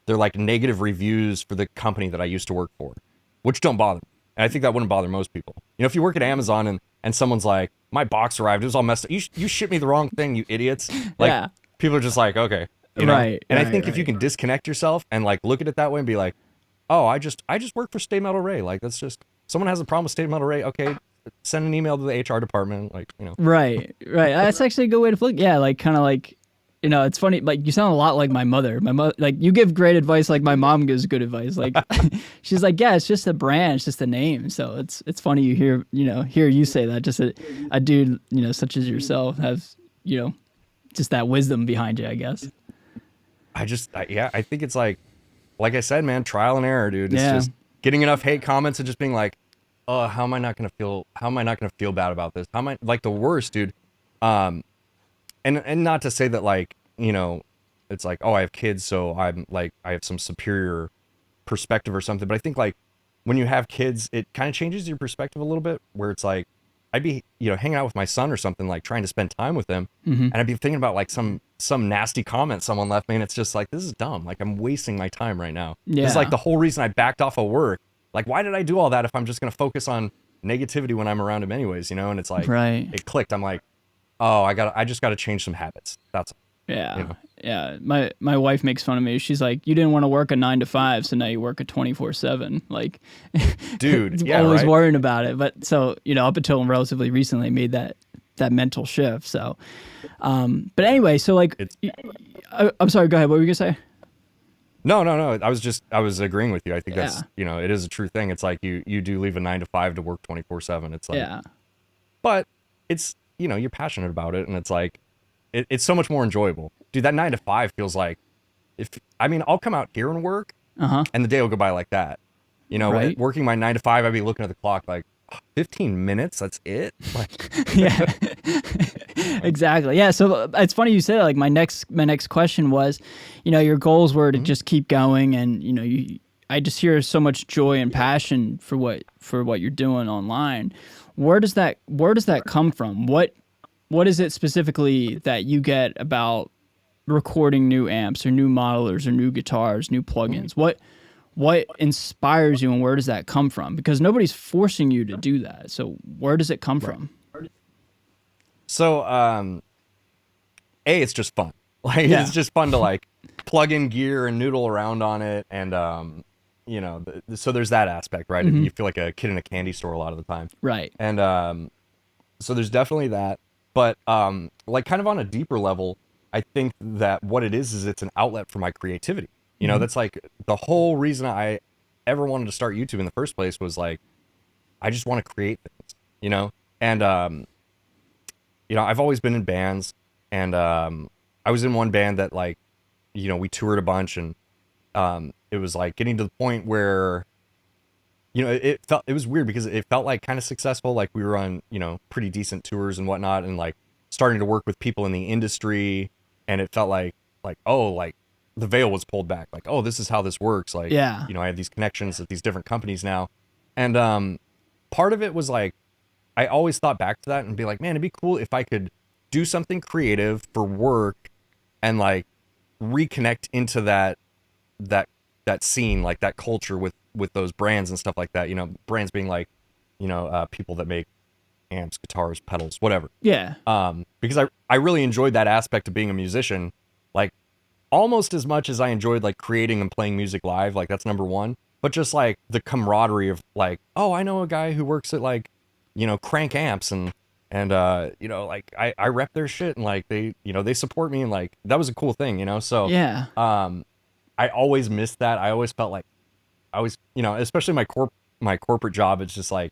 like negative reviews for the company that I used to work for, which don't bother me. And I think that wouldn't bother most people. You know, if you work at Amazon and someone's like, my box arrived, it was all messed up. You shipped me the wrong thing, you idiots. Like people are just like, okay. You know? And I think if you can disconnect yourself and like look at it that way and be like, oh, I just work for State Metal Ray. Like that's just, someone has a problem with State Metal Ray. Okay, send an email to the HR department. Like, you know. Right. That's actually a good way to look. Yeah, like kind of like, you know, it's funny, like you sound a lot like my mother. My mother, like you give great advice, like my mom gives good advice. Like she's like, yeah, it's just a brand, it's just a name. So it's funny you hear you say that. Just a dude, you know, such as yourself has, you know, just that wisdom behind you, I guess. Yeah, I think it's like I said, man, trial and error, dude. It's Yeah. just getting enough hate comments and just being like, oh, how am I not gonna feel bad about this? How am I like the worst, dude? Um, and not to say that like, it's like, oh, I have kids, so I'm like I have some superior perspective or something. But I think like when you have kids, it kind of changes your perspective a little bit, where it's like I'd be, hanging out with my son or something, like trying to spend time with him, Mm-hmm. and I'd be thinking about like some nasty comment someone left me, and it's just like, this is dumb. Like I'm wasting my time right now. This is like Yeah. the whole reason I backed off of work. Like, why did I do all that if I'm just gonna focus on negativity when I'm around him anyways, And it's like Right. it clicked. I'm like, oh, I just gotta change some habits. That's all, Yeah. Yeah. My wife makes fun of me. She's like, you didn't want to work a 9 to 5, so now you work a 24/7. Like, dude. Yeah, always right. worrying about it. But so, up until relatively recently, I made that mental shift. So, but anyway, so like, It's I'm sorry. Go ahead. What were you gonna say? no. I was agreeing with you. I think Yeah. that's it is a true thing. It's like you do leave a 9 to 5 to work 24/7. It's like, Yeah. but it's you're passionate about it, and it's like it's so much more enjoyable, dude. That 9 to 5 feels like if I'll come out here and work, Uh huh. and the day will go by like that. Right. Working my 9 to 5, I'd be looking at the clock like 15 minutes. That's it. Like, Yeah. Exactly. Yeah. So it's funny you say that. Like my next question was, your goals were to mhm. just keep going, and I just hear so much joy and passion for what you're doing online. Where does that come from? What is it specifically that you get about recording new amps or new modelers or new guitars, new plugins? What inspires you, and where does that come from? Because nobody's forcing you to do that. So where does it come Right. from? So, it's just fun. Like, Yeah. it's just fun to like plug in gear and noodle around on it, and so there's that aspect, right? Mm-hmm. You feel like a kid in a candy store a lot of the time, Right. and so there's definitely that. But like kind of on a deeper level, I think that what it is it's an outlet for my creativity. Mm-hmm. That's like the whole reason I ever wanted to start YouTube in the first place was like I just want to create things, and I've always been in bands, and I was in one band that like, we toured a bunch, and it was like getting to the point where, it was weird because it felt like kind of successful. Like we were on, pretty decent tours and whatnot, and like starting to work with people in the industry, and it felt like, oh, like the veil was pulled back. Like, oh, this is how this works. Like, Yeah. I have these connections at these different companies now, and part of it was like I always thought back to that and be like, man, it'd be cool if I could do something creative for work and like reconnect into that scene, like that culture with those brands and stuff like that. Brands being like, people that make amps, guitars, pedals, whatever. Yeah. Because I really enjoyed that aspect of being a musician, like almost as much as I enjoyed like creating and playing music live. Like that's number one. But just like the camaraderie of like, oh, I know a guy who works at like, Crank Amps, and like I rep their shit, and like they support me, and like that was a cool thing. So Yeah. I always missed that. I always felt like I was, especially my corporate job, it's just like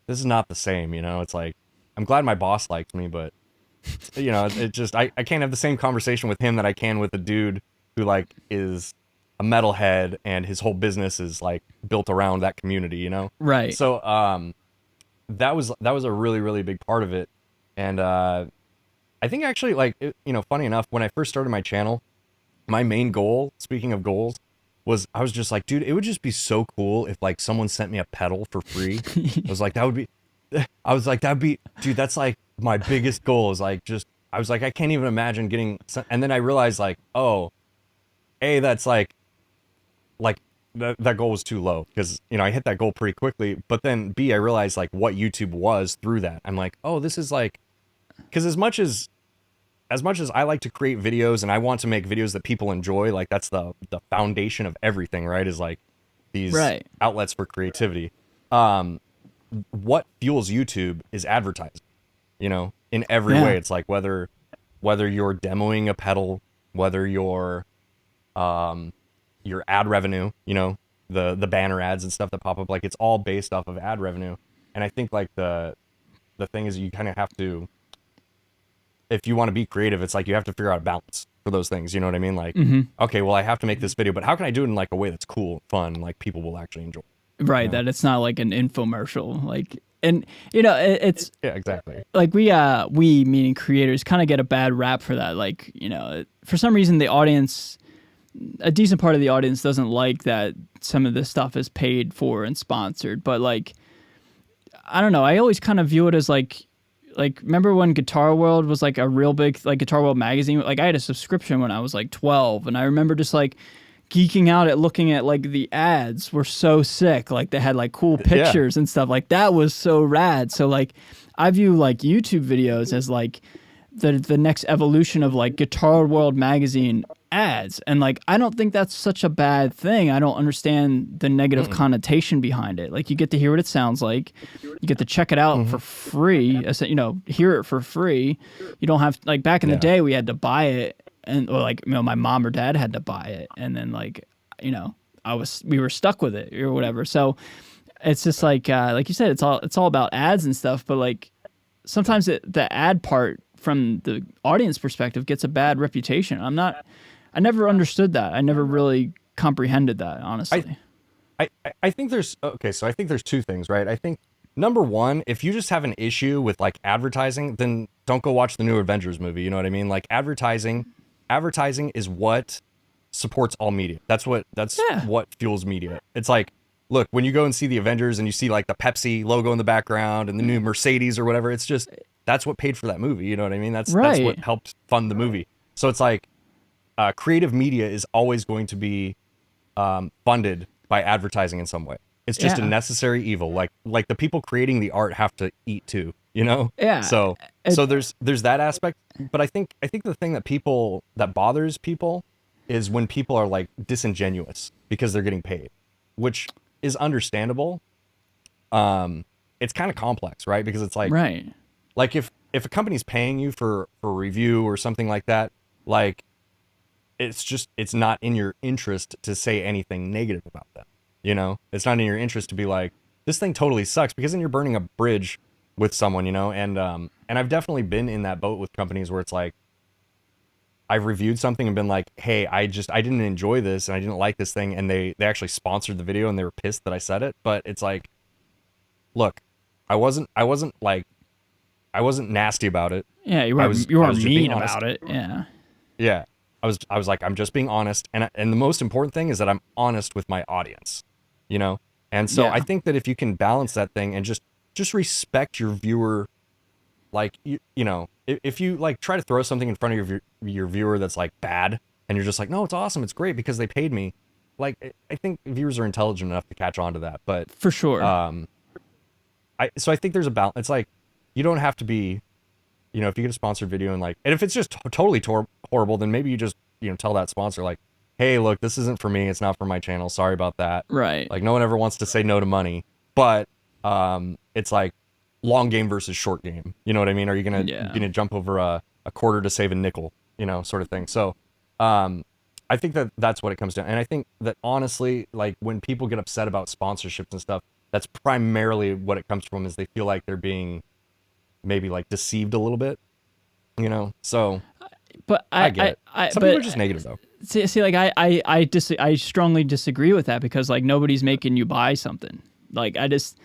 this is not the same. It's like I'm glad my boss likes me, but it just I can't have the same conversation with him that I can with a dude who like is a metalhead and his whole business is like built around that community. Right. So that was a really really big part of it, and I think actually like funny enough, when I first started my channel, my main goal, speaking of goals, was I was just like, dude, it would just be so cool if like someone sent me a pedal for free. I was like that'd be, dude, that's like my biggest goal is like just I was like I can't even imagine getting and then I realized like, oh, that's like that goal was too low because I hit that goal pretty quickly, but then B, I realized like what YouTube was through that. I'm like, oh, this is like, because as much as I like to create videos and I want to make videos that people enjoy, like that's the foundation of everything, right? Is like these Right. outlets for creativity. What fuels YouTube is advertising, in every Yeah. way. It's like whether you're demoing a pedal, whether you're your ad revenue, the banner ads and stuff that pop up, like it's all based off of ad revenue. And I think like the thing is you kind of have to if you want to be creative, it's like you have to figure out a balance for those things. You know what I mean? Like, okay, well, I have to make this video, but how can I do it in like a way that's cool, fun, like people will actually enjoy? Right, You know? that it's not like an infomercial. Like, and you know, it's Yeah, exactly. like we meaning creators kind of get a bad rap for that. Like, you know, for some reason the audience, a decent part of the audience doesn't like that some of this stuff is paid for and sponsored. But like, I don't know. I always kind of view it as like remember when Guitar World was like a real big, like Guitar World magazine? Like I had a subscription when I was like 12, and I remember just like geeking out at looking at like the ads were so sick. Like they had like cool pictures and stuff. Like that was so rad. So like I view like YouTube videos as like the next evolution of like Guitar World magazine ads. And like I don't think that's such a bad thing. I don't understand the negative connotation behind it. Like you get to hear what it sounds like. You get to check it out for free. You know, hear it for free. You don't have, like back in the day we had to buy it, and or like, you know, my mom or dad had to buy it, and then like, you know, we were stuck with it or whatever. So it's just like you said, it's all about ads and stuff. But like sometimes the ad part from the audience perspective gets a bad reputation. I never understood that. I never really comprehended that, honestly. I think there's, okay, so I think there's two things, right? I think number one, if you just have an issue with like advertising, then don't go watch the new Avengers movie. You know what I mean? Like advertising is what supports all media. That's what fuels media. It's like, look, when you go and see the Avengers and you see like the Pepsi logo in the background and the new Mercedes or whatever, it's just, that's what paid for that movie. You know what I mean? That's what helped fund the movie. So it's like, creative media is always going to be funded by advertising in some way. It's just a necessary evil. Like the people creating the art have to eat too, you know? Yeah. So there's that aspect. But I think the thing that bothers people is when people are like disingenuous because they're getting paid, which is understandable. It's kind of complex, right? Because it's like, right. Like if a company's paying you for a review or something like that, like it's not in your interest to say anything negative about them. You know, it's not in your interest to be like, this thing totally sucks, because then you're burning a bridge with someone, you know? And I've definitely been in that boat with companies where it's like, I've reviewed something and been like, hey, I didn't enjoy this and I didn't like this thing. And they actually sponsored the video and they were pissed that I said it. But it's like, look, I wasn't nasty about it. Yeah, you weren't mean about it. Yeah. Yeah. I was like, I'm just being honest. And the most important thing is that I'm honest with my audience, you know? And so I think that if you can balance that thing and just respect your viewer, like, you know, if you like try to throw something in front of your viewer that's like bad, and you're just like, no, it's awesome, it's great because they paid me. Like, I think viewers are intelligent enough to catch on to that. But for sure. So I think there's a balance. It's like, you don't have to be, you know, if you get a sponsored video and like, and if it's just totally horrible, then maybe you just, you know, tell that sponsor like, hey, look, this isn't for me. It's not for my channel. Sorry about that. Right. Like, no one ever wants to say no to money, but it's like long game versus short game. You know what I mean? Are you gonna jump over a quarter to save a nickel? You know, sort of thing. So I think that's what it comes down. And I think that honestly, like when people get upset about sponsorships and stuff, that's primarily what it comes from, is they feel like they're being maybe like deceived a little bit, you know? So, but I get it. Some people are just negative though. See, like I strongly disagree with that, because like nobody's making you buy something. Like I just,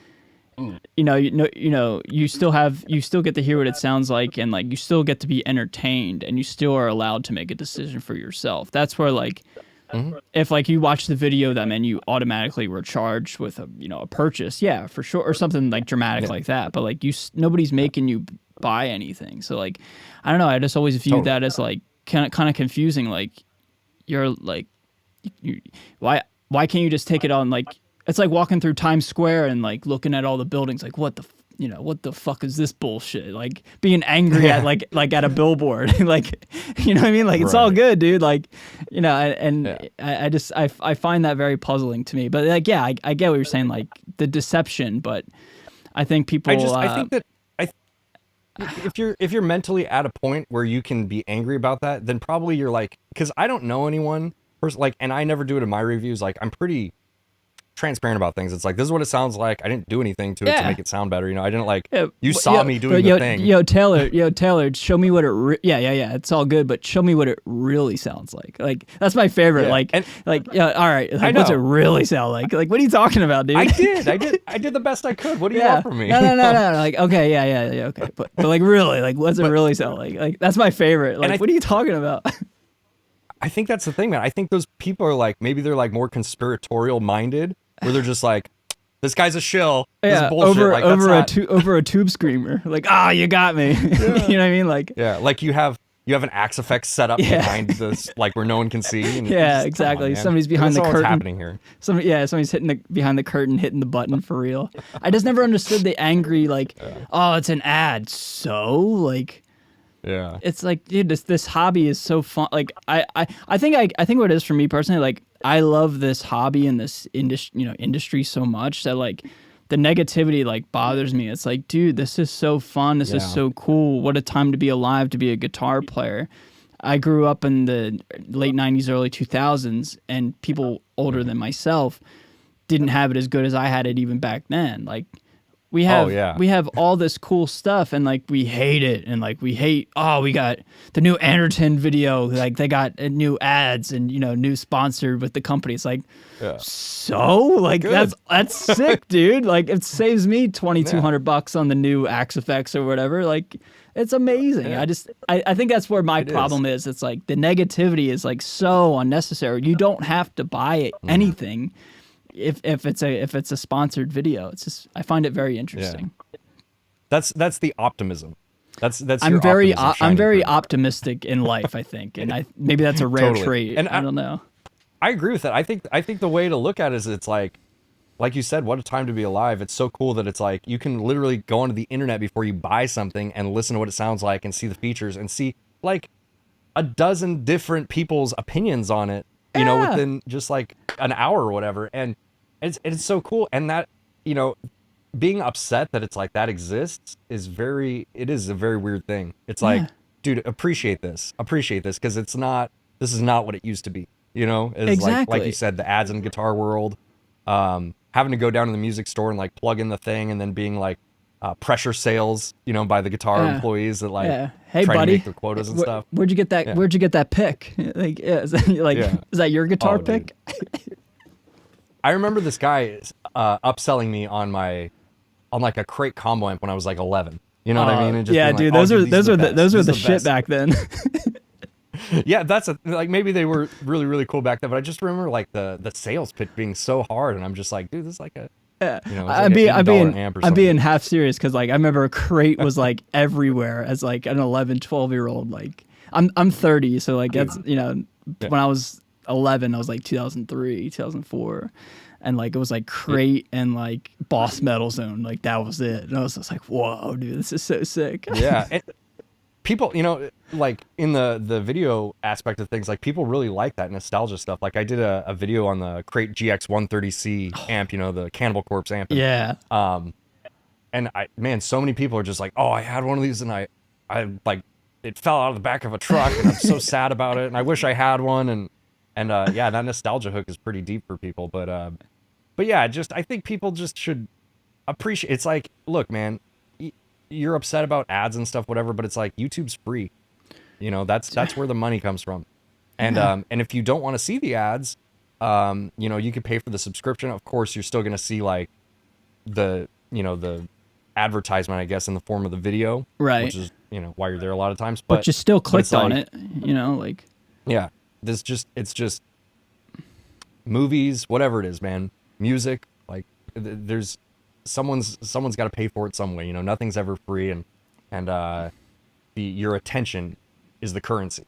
you know, you still get to hear what it sounds like, and like you still get to be entertained, and you still are allowed to make a decision for yourself. That's where like, if like you watch the video, that meant you automatically were charged with a purchase, yeah, for sure, or something like dramatic like that. But like nobody's making you buy anything. So like, I don't know. I just always viewed that as like kind of confusing. Like you're like, why can't you just take it on? Like it's like walking through Times Square and like looking at all the buildings. Like what the fuck is this bullshit? Like being angry at like at a billboard. Like, you know what I mean? Like it's all good, dude. Like, you know, I find that very puzzling to me. But like, yeah, I get what you're saying. Like the deception, but I think people. I think that if you're mentally at a point where you can be angry about that, then probably you're like, because I don't know anyone like, and I never do it in my reviews. Like I'm pretty transparent about things. It's like, this is what it sounds like. I didn't do anything to it to make it sound better. You know, I didn't like, you saw me doing the thing. Taylor, show me what it, yeah. It's all good, but show me what it really sounds like. Like, that's my favorite. All right. Like, what's it really sound like? Like, what are you talking about, dude? I did the best I could. What do you want from me? No. Like, okay, yeah, okay. But like, really, like, what's it really sound like? Like, that's my favorite. Like, what are you talking about? I think that's the thing, man. I think those people are like, maybe they're like more conspiratorial minded, where they're just like, this guy's a shill. This is bullshit. Over a tube screamer. Like, you got me. You know what I mean? Like, like you have an Axe effect set up behind this, like where no one can see. And exactly. Somebody's behind the curtain. What's happening here? Somebody's behind the curtain, hitting the button for real. I just never understood the angry, like, oh, it's an ad. So, like, it's like, dude, this hobby is so fun. Like, I think what it is for me personally, like, I love this hobby and this industry so much that, like, the negativity, like, bothers me. It's like, dude, this is so fun. This is so cool. What a time to be alive, to be a guitar player. I grew up in the late 90s, early 2000s, and people older than myself didn't have it as good as I had it even back then. Like, we have all this cool stuff, and like, we hate it, and like, we got the new Anderton video, like, they got new ads and, new sponsored with the company. It's like, so like, good. that's sick, dude. Like, it saves me $2,200 on the new Axe Effects or whatever. Like, it's amazing. I think that's where my problem is. It's like, the negativity is like so unnecessary. You don't have to buy anything. If it's a sponsored video. It's just, I find it very interesting. That's the optimism. That's I'm very optimistic in life, I think, and maybe that's a rare trait. And I don't know. I agree with that. I think the way to look at it is, it's like you said, what a time to be alive. It's so cool that it's like, you can literally go onto the internet before you buy something and listen to what it sounds like and see the features and see like a dozen different people's opinions on it, within just like an hour or whatever. And it's so cool. And that, being upset that it's like that exists is a very weird thing. It's like, dude, appreciate this because this is not what it used to be. It's exactly. like you said, the ads in the guitar world, having to go down to the music store and like plug in the thing, and then being like pressure sales, by the guitar employees that like hey try buddy, to make their quotas and stuff. Where'd you get that? Where'd you get that pick? Like, is that your guitar pick? I remember this guy upselling me on like a crate combo amp when I was like 11. You know what I mean? And just dude, those were the shit back then. Yeah, that's maybe they were really, really cool back then, but I just remember like the sales pitch being so hard, and I'm just like, dude, this is like a I'm being half serious, because like, I remember a crate was like everywhere as like an 11, 12-year-old. Like, I'm 30, so like, that's when I was 11, I was like 2003, 2004. And like, it was like crate and like Boss Metal Zone, like that was it. And I was just like, whoa, dude, this is so sick. Yeah. And people, like in the video aspect of things, like people really like that nostalgia stuff. Like I did a video on the Crate GX 130C amp, the Cannibal Corpse amp. Yeah. And so many people are just like, oh, I had one of these and I like, it fell out of the back of a truck and I'm so sad about it. And I wish I had one. And that nostalgia hook is pretty deep for people. But yeah, I think people just should appreciate. It's like, look, man, you're upset about ads and stuff, whatever, but it's like, YouTube's free. That's where the money comes from. And and if you don't want to see the ads, you can pay for the subscription. Of course, you're still going to see like the advertisement, I guess, in the form of the video, right? Which is why you're there a lot of times. But you still clicked on it, like. Yeah, it's just movies, whatever it is, man. Music, like there's someone's got to pay for it some way. Nothing's ever free, and your attention is the currency.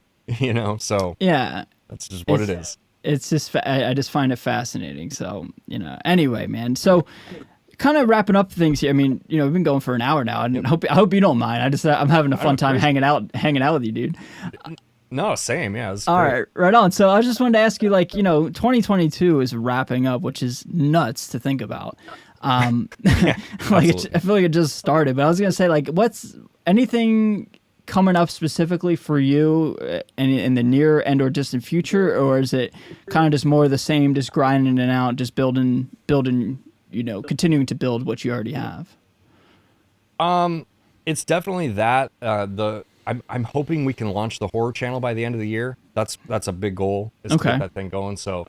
So yeah, that's just what it is. It's just I just find it fascinating. So anyway, man. So kind of wrapping up things here. I mean, we've been going for an hour now, and I hope you don't mind. I'm having a fun time hanging out with you, dude. No, same. Yeah. All right, right on. So I just wanted to ask you, like, 2022 is wrapping up, which is nuts to think about. I feel like it just started, but I was gonna say, like, what's anything coming up specifically for you in the near and or distant future, or is it kind of just more of the same, just grinding it out, just building, continuing to build what you already have? It's definitely that. I'm hoping we can launch the horror channel by the end of the year. That's a big goal, is to get that thing going. So,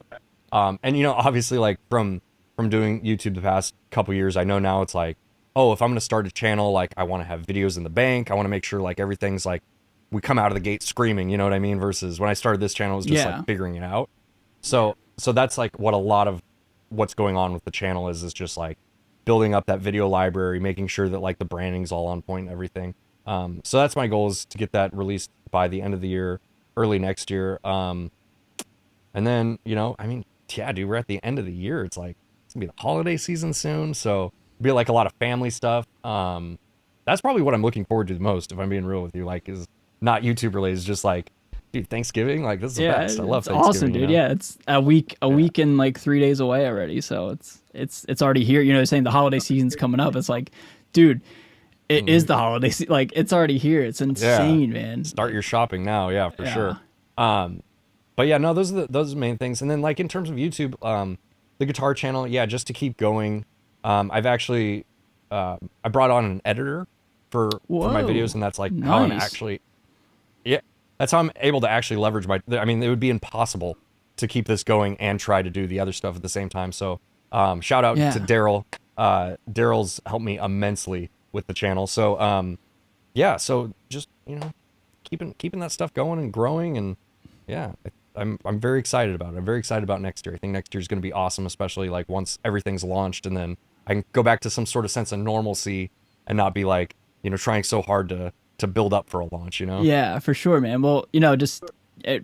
and obviously, like from doing YouTube the past couple years, I know now it's like, oh, if I'm going to start a channel, like I want to have videos in the bank. I want to make sure like everything's like we come out of the gate screaming, you know what I mean? Versus when I started this channel, it was just like figuring it out. So that's like what a lot of what's going on with the channel is just like building up that video library, making sure that like the branding's all on point and everything. So that's my goal, is to get that released by the end of the year, early next year. And then, I mean, yeah, dude, we're at the end of the year. It's like, it's gonna be the holiday season soon. So it'll be like a lot of family stuff. That's probably what I'm looking forward to the most, if I'm being real with you, like, is not YouTube related. It's just like, dude, Thanksgiving, like, this is the best. I love Thanksgiving. Awesome, dude. Yeah, it's a week and like 3 days away already. So it's already here. Saying the holiday season's coming up. It's like, dude, it is the holiday season. Like, it's already here. It's insane, man. Start your shopping now. Yeah, for sure. But yeah, no, those are the main things. And then like in terms of YouTube, the guitar channel, yeah, just to keep going. I've actually, I brought on an editor for my videos, and that's like how I'm actually, that's how I'm able to actually leverage I mean, it would be impossible to keep this going and try to do the other stuff at the same time. So, shout out to Daryl. Daryl's helped me immensely with the channel. So, so just, keeping that stuff going and growing, and I'm very excited about it. I'm very excited about next year. I think next year is going to be awesome, especially like once everything's launched, and then I can go back to some sort of sense of normalcy and not be like, trying so hard to build up for a launch, Yeah, for sure, man. Well, like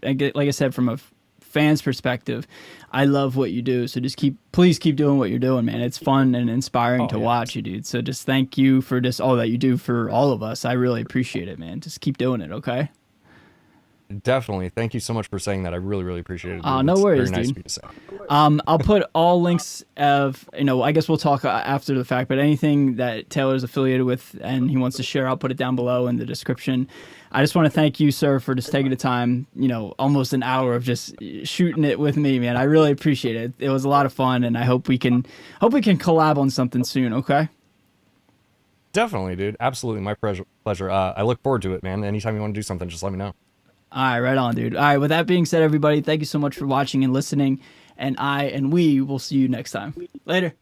I said, from a fan's perspective, I love what you do. So just please keep doing what you're doing, man. It's fun and inspiring to watch you, dude. So just thank you for just all that you do for all of us. I really appreciate it, man. Just keep doing it, okay? Definitely. Thank you so much for saying that. I really, really appreciate it. No worries, very nice dude. of you to say. I'll put all links of, I guess we'll talk after the fact, but anything that Taylor's affiliated with and he wants to share, I'll put it down below in the description. I just want to thank you, sir, for just taking the time, almost an hour of just shooting it with me, man. I really appreciate it. It was a lot of fun, and I hope we can collab on something soon, okay? Definitely, dude. Absolutely. My pleasure. I look forward to it, man. Anytime you want to do something, just let me know. All right, right on, dude. All right, with that being said, everybody, thank you so much for watching and listening, and we will see you next time. Later.